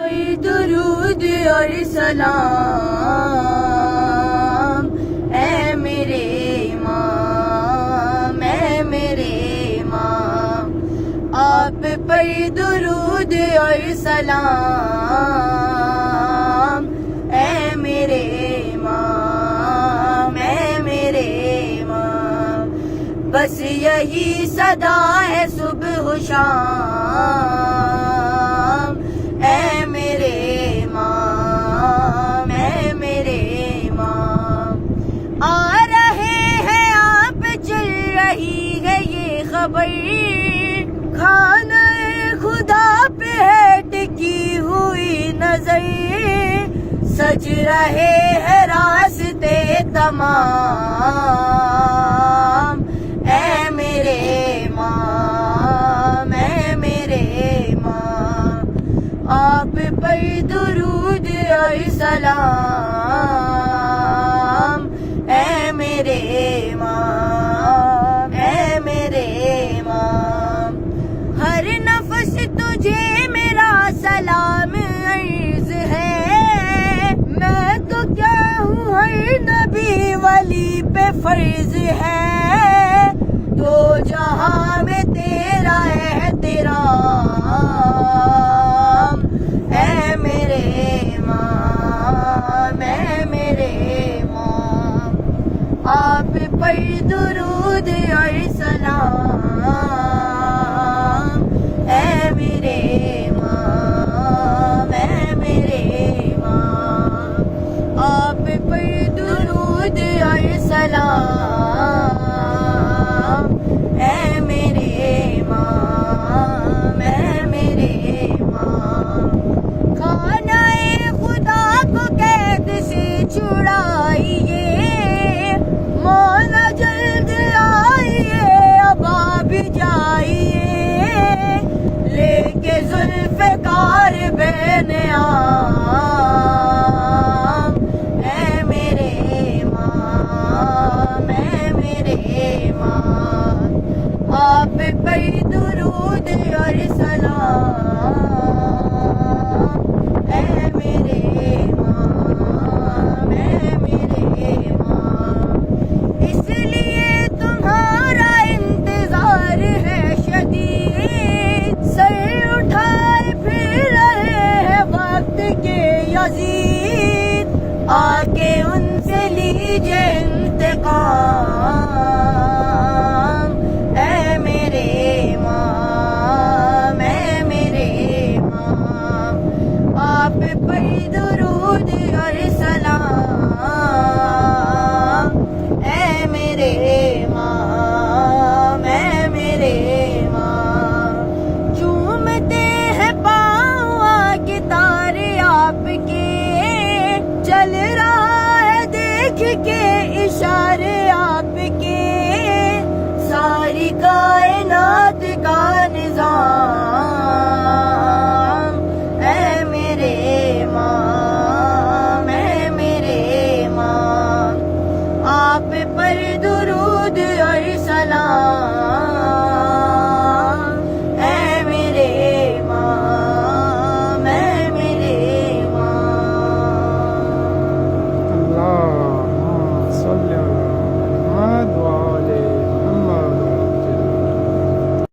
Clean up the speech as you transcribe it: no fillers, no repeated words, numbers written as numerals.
پر درود اور سلام، اے میرے امام، اے میرے امام، آپ پر درود اور سلام، اے میرے امام، اے میرے امام، بس یہی صدا ہے صبح و شام، اے میرے امام، اے میرے امام، آ رہے ہیں آپ، چل رہی ہے یہ خبر، کھانا خدا پہ ہے ٹکی ہوئی نظر، سج رہے ہیں راستے تمام، اے میرے امام، اے میرے امام، آپ پر درود اور سلام، اے میرے امام، اے میرے امام، ہر نفس تجھے میرا سلام عرض ہے، میں تو کیا ہوں ہر نبی ولی پہ فرض ہے، تو جہاں میں تیرا احترام، اے میرے امام، اے میرے امام، آپ پر درود اور سلام، اے میرے امام، اے میرے امام، آپ پر درود اور سلام، اے میرے امام، اے میرے امام، کھانا خدا کو قید سے چھڑائیے، مولا جلد آئیے، اب آپ جائیے، لے کے ذوالفقار بین عام، اے میرے امام، اے میرے امام، آپ پر درود اور سلام، اے میرے امام، اے میرے امام، اس لیے تمہارا انتظار ہے شدید، سر اٹھائے پھر رہے ہیں وقت کے یزید، آ کے ان سے لیجیے انتقام، اے میرے امام، اے میرے امام، آپ پر درود اور